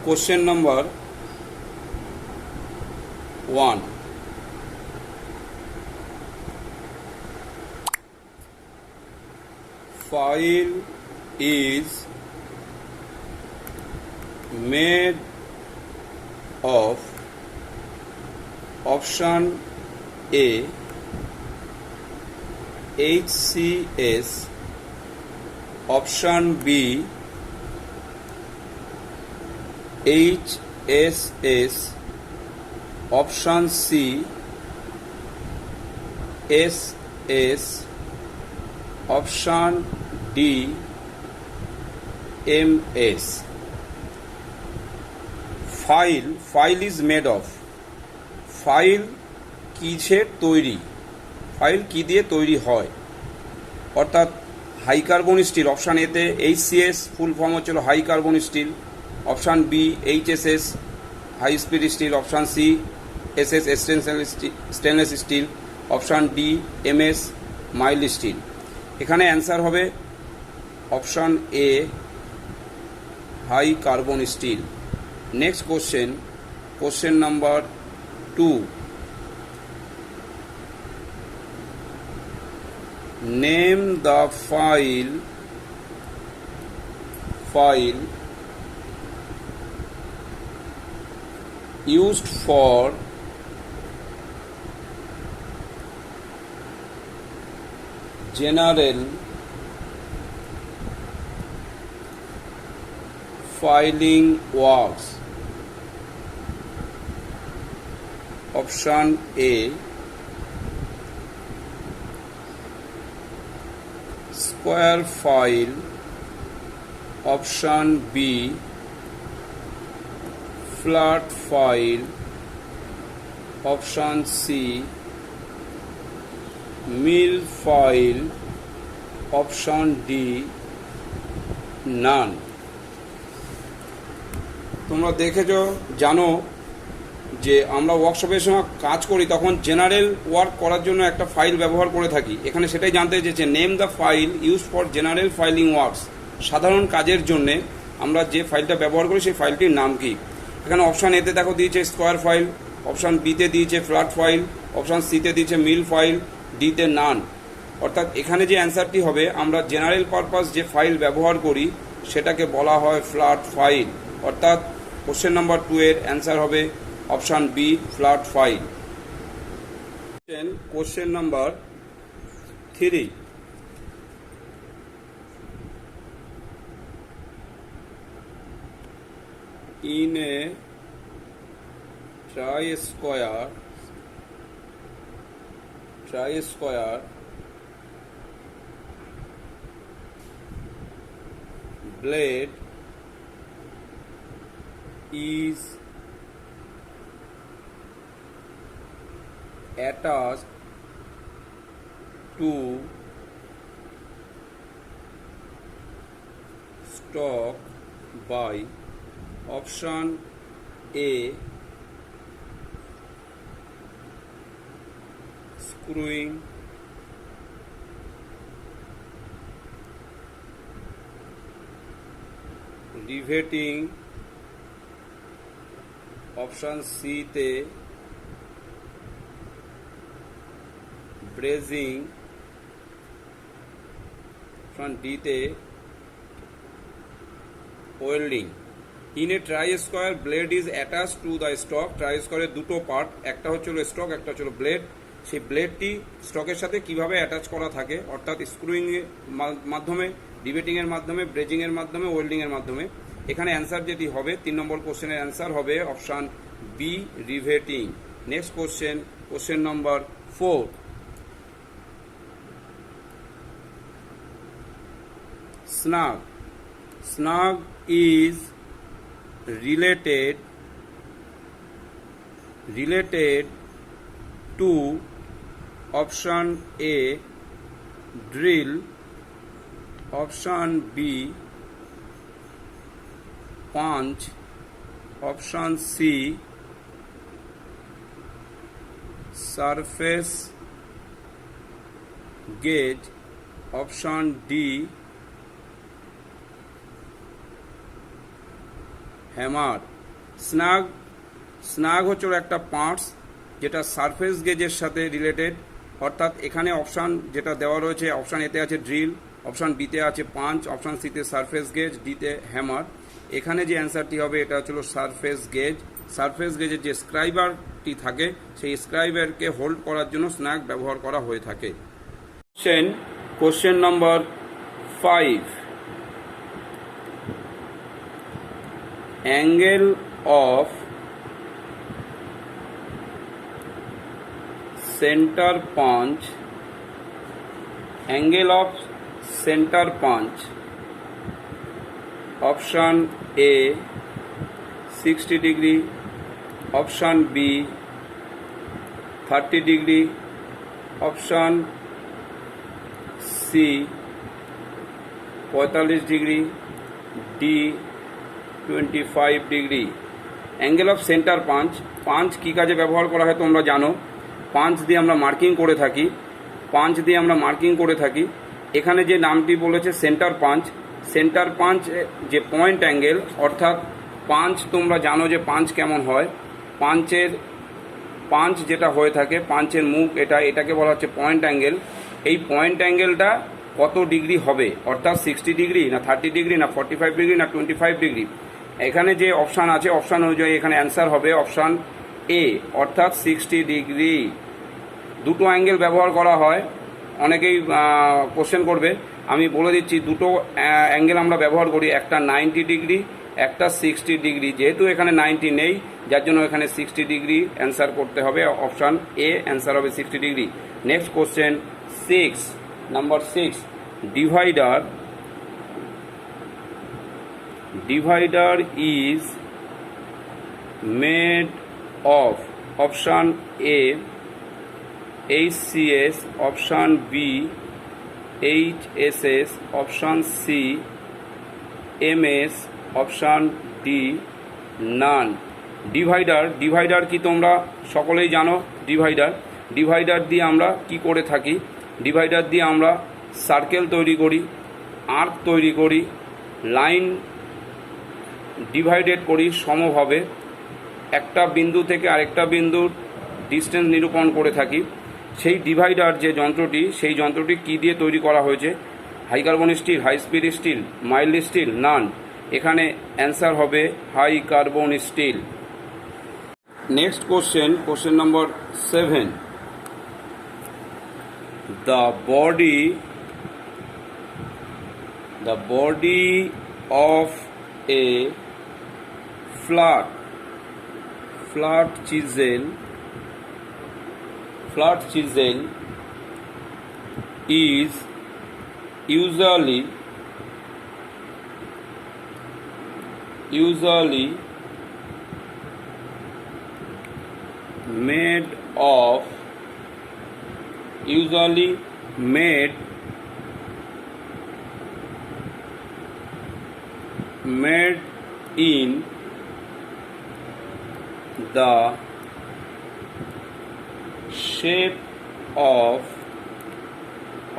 Question number 1. File is made of option A HCS, option B HSS, option C SS, option D MS. File is made of, file কিসের তৈরি, file কি দিয়ে তৈরি হয়, অর্থাৎ high carbon steel. Option এতে HCS full form হচ্ছিল high carbon steel, option B HSS high speed steel, option C SS stainless steel, option D MS mild steel. এখানে অ্যান্সার হবে option A high carbon steel. Next question number 2. Name the file used for general filing works. Option A square file, option B flat file, option C mill file, option D none. তোমরা দেখেছো, জানো যে আমরা ওয়ার্কশপের সময় কাজ করি তখন general work করার জন্য একটা ফাইল ব্যবহার করে থাকি। এখানে সেটাই জানতে চেয়েছে, name the file use for general filing works. সাধারণ কাজের জন্য আমরা যে ফাইলটা ব্যবহার করি সেই ফাইলটির নাম কি। এখানে অপশান এতে দেখো দিয়েছে স্কোয়ার ফাইল, অপশান বিতে দিয়েছে ফ্ল্যাট ফাইল, অপশান সিতে দিয়েছে মিল ফাইল, ডিতে নান। অর্থাৎ এখানে যে অ্যান্সারটি হবে, আমরা জেনারেল পারপাস যে ফাইল ব্যবহার করি সেটাকে বলা হয় ফ্ল্যাট ফাইল। অর্থাৎ কোশ্চেন নাম্বার 2 এর অ্যান্সার হবে option B flat file. Question number 3. In a tri-square blade is attached to stock by option A screwing, riveting, option C তে ব্রেজিং, অপশন ডি তে welding. In a try square blade is attach to the stock. Try স্কোয়ারের দুটো part, একটা হচ্ছিল stock, একটা হচ্ছিল blade. সেই ব্লেডটি স্টকের সাথে কিভাবে অ্যাটাচ করা থাকে, অর্থাৎ স্ক্রুইং এর মাধ্যমে, রিভেটিং এর মাধ্যমে, ব্রেজিং এর মাধ্যমে, ওয়েল্ডিং এর মাধ্যমে। এখানে অ্যান্সার যেটি হবে 3 নম্বর কোশ্চেনের অ্যান্সার হবে option B riveting. Next question নম্বর 4. Snug is related to option A drill, option B punch, option C surface gauge, option D hammer। স্নাগ স্নাগ হচ্ছে ওর একটা পার্টস যেটা সারফেস গেজের সাথে রিলেটেড, অর্থাৎ এখানে অপশান যেটা দেওয়া রয়েছে, অপশান এতে আছে ড্রিল, অপশান বিতে আছে পাঞ্চ, অপশান সিতে সারফেস গেজ, ডিতে হ্যামার। এখানে যে অ্যান্সারটি হবে এটা হচ্ছিল সারফেস গেজ। সারফেস গেজের যে স্ক্রাইবারটি থাকে সেই স্ক্রাইবারকে হোল্ড করার জন্য স্নাগ ব্যবহার করা হয়ে থাকে। Question number 5, angle of center punch, angle of center punch, option A 60 degree, option B 30 degree, option C 45 degree, D 25 degree. Angle of center punch, punch কী কাজে ব্যবহার করা হয় তোমরা জানো, পাঞ্চ দিয়ে আমরা মার্কিং করে থাকি, পাঞ্চ দিয়ে আমরা মার্কিং করে থাকি। এখানে যে নামটি বলেছে সেন্টার পাঞ্চ, সেন্টার পাঞ্চ যে পয়েন্ট অ্যাঙ্গেল, অর্থাৎ পাঞ্চ তোমরা জানো যে পাঞ্চ কেমন হয়, পাঞ্চ যেটা হয়ে থাকে, পাঞ্চের মুখ এটাকে বলা হচ্ছে পয়েন্ট অ্যাঙ্গেল। এই পয়েন্ট অ্যাঙ্গেলটা কত ডিগ্রি হবে, অর্থাৎ 60 ডিগ্রি না 30 ডিগ্রি না 45 ডিগ্রি না 25 ডিগ্রি। এখানে যে অপশান আছে অপশান অনুযায়ী এখানে অ্যান্সার হবে অপশান এ, অর্থাৎ 60 ডিগ্রি। দুটো অ্যাঙ্গেল ব্যবহার করা হয়, অনেকেই কোশ্চেন করবে, আমি বলে দিচ্ছি দুটো অ্যাঙ্গেল আমরা ব্যবহার করি, একটা 90 ডিগ্রি, একটা 60 ডিগ্রি। যেহেতু এখানে 90 নেই যার জন্য এখানে 60 ডিগ্রি অ্যান্সার করতে হবে, অপশান এ অ্যান্সার হবে 60 degree. Next question 6, number 6, divider is made of option A HCS, option B HSS, option C MS, option D none। Divider কি তোমরা সকলেই জানো, ডিভাইডার দিয়ে আমরা কি করে থাকি, ডিভাইডার দিয়ে আমরা সার্কেল তৈরি করি, আর্ক তৈরি করি, লাইন ডিভাইডেড করি সমভাবে, একটা বিন্দু থেকে আরেকটা বিন্দুর ডিস্টেন্স নিরূপণ করে থাকি। সেই ডিভাইডার যে যন্ত্রটি, সেই যন্ত্রটি কি দিয়ে তৈরি করা হয়েছে, high carbon steel, high speed steel, mild steel, none. এখানে অ্যান্সার হবে high carbon steel. Next question নম্বর 7, the body of a flat chisel is usually made in the shape of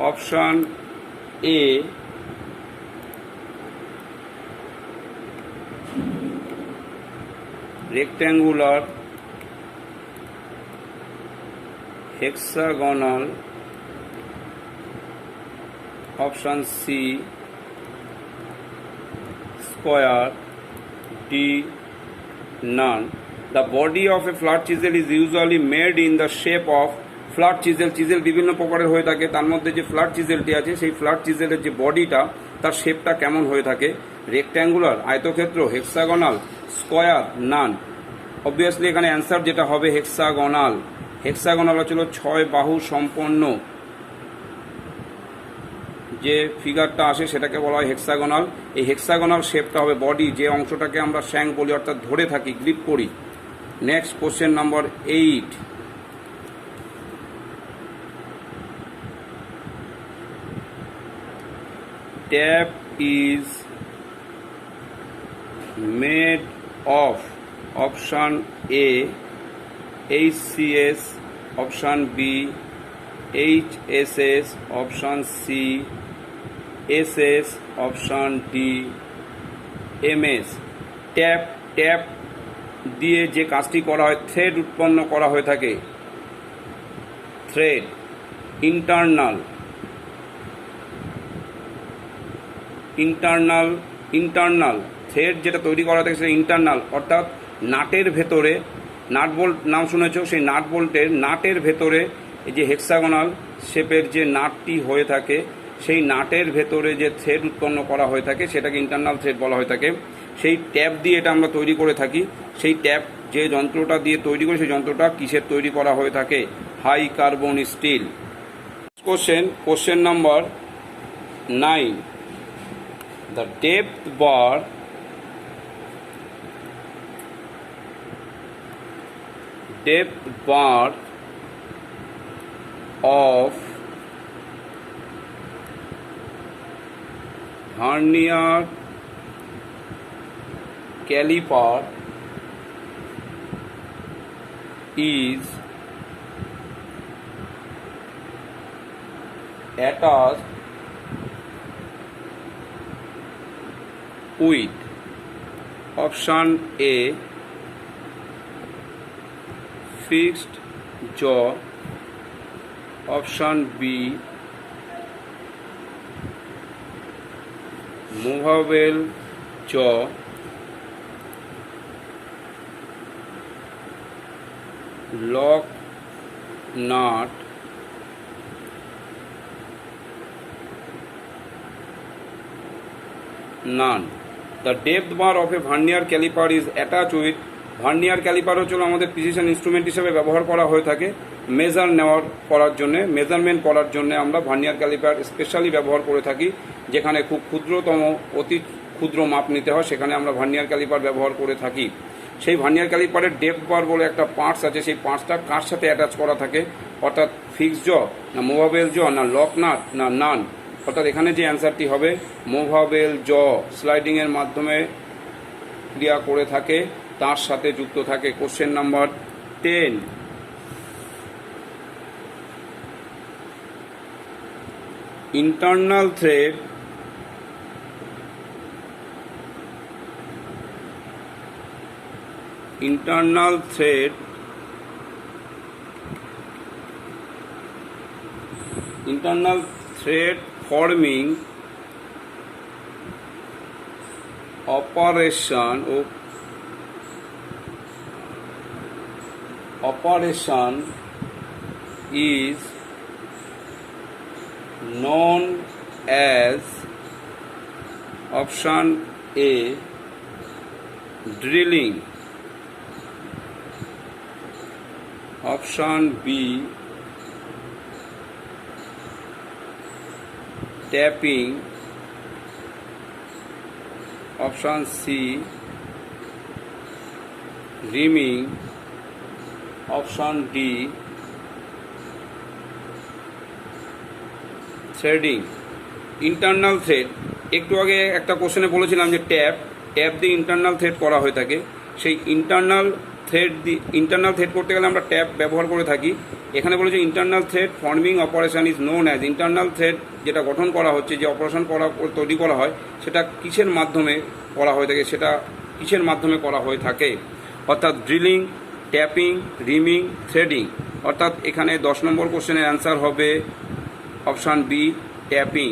option A rectangular, hexagonal, option C square, D none। The body of a flat chisel is usually made in the shape of flat chisel। Chisel বিভিন্ন প্রকারের হয়ে থাকে, তার মধ্যে যে flat চিজেলটি আছে সেই flat চিজেলের যে বডিটা তার শেপটা কেমন হয়ে থাকে, রেক্ট্যাঙ্গুলার, আয়তক্ষেত্র, হেক্সাগোনাল, স্কোয়ার, নান। অবভিয়াসলি এখানে অ্যান্সার যেটা হবে হেক্সাগোনাল। হেক্সাগোনাল হচ্ছিল 6 বাহু সম্পন্ন যে ফিগারটা আসে সেটাকে বলা হয় হেক্সাগোনাল। এই হেক্সাগোনাল শেপটা হবে বডি, যে অংশটাকে আমরা শ্যাঙ্ক বলি, অর্থাৎ ধরে থাকি, গ্রিপ করি। Next question number 8, tap is made of option A HCS, option B HSS, option C SS, option D MS। Tap দিয়ে যে কাজটি করা হয়, থ্রেড উৎপন্ন করা হয়ে থাকে। থ্রেড ইন্টারনাল থ্রেড যেটা তৈরি করা থাকে সেটা ইন্টারনাল, অর্থাৎ নাটের ভেতরে, নাট বোল্ট নাম শুনেছো, সেই নাট বোল্টের নাটের ভেতরে এই যে হেক্সাগোনাল শেপের যে নাটটি হয়ে থাকে, সেই নাটের ভেতরে যে থ্রেড উৎপন্ন করা হয়ে থাকে সেটাকে ইন্টারনাল থ্রেড বলা হয়ে থাকে। সেই ট্যাপ দিয়ে এটা আমরা তৈরি করে থাকি। সেই ট্যাপ যে যন্ত্রটা দিয়ে তৈরি করে, সেই যন্ত্রটা কিসের তৈরি করা হয়ে থাকে? High carbon steel. Question number 9, the depth bar of vernier caliper is attached with option A fixed jaw, option B movable jaw, lock nut, none. The depth bar of a vernier caliper is attached with, vernier caliper হচ্ছে আমাদের precision instrument হিসেবে ব্যবহার করা হয়ে থাকে। Measurement করার জন্য আমরা ভার্নিয়ার ক্যালিপার স্পেশালি ব্যবহার করে থাকি। যেখানে খুব ক্ষুদ্রতম, অতি ক্ষুদ্র মাপ নিতে হয়, সেখানে আমরা ভার্নিয়ার ক্যালিপার ব্যবহার করে থাকি। সেই ভার্নিয়ার ক্যালিপারের ডেপথ বার বলে একটা পার্টস আছে, সেই পার্টসটা কার সাথে অ্যাটাচ করা থাকে? অর্থাৎ ফিক্সড জ, না মুভেবল জ, না লক নাট, না নান। অর্থাৎ এখানে যে অ্যান্সারটি হবে মুভেবল জ, স্লাইডিংয়ের মাধ্যমে ক্রিয়া করে থাকে, তার সাথে যুক্ত থাকে। Question number 10, internal thread forming operation is known as option A drilling, option B tapping, option C reaming, option D threading. Internal thread, একটু আগে একটা কোশ্চেনে বলেছিলাম যে ট্যাপ দিয়ে ইন্টারনাল থ্রেড করা হয়ে থাকে। সেই ইন্টারনাল থ্রেড করতে গেলে আমরা ট্যাপ ব্যবহার করে থাকি। এখানে বলেছে internal thread forming operation is known as, internal thread যেটা গঠন করা হচ্ছে, যে অপারেশন তৈরি করা হয়, সেটা কিসের মাধ্যমে করা হয়ে থাকে? সেটা কিসের মাধ্যমে করা হয়ে থাকে? অর্থাৎ ড্রিলিং, ট্যাপিং, রিমিং, থ্রেডিং। অর্থাৎ এখানে 10 নম্বর কোশ্চেনের অ্যান্সার হবে অপশান বি, ট্যাপিং।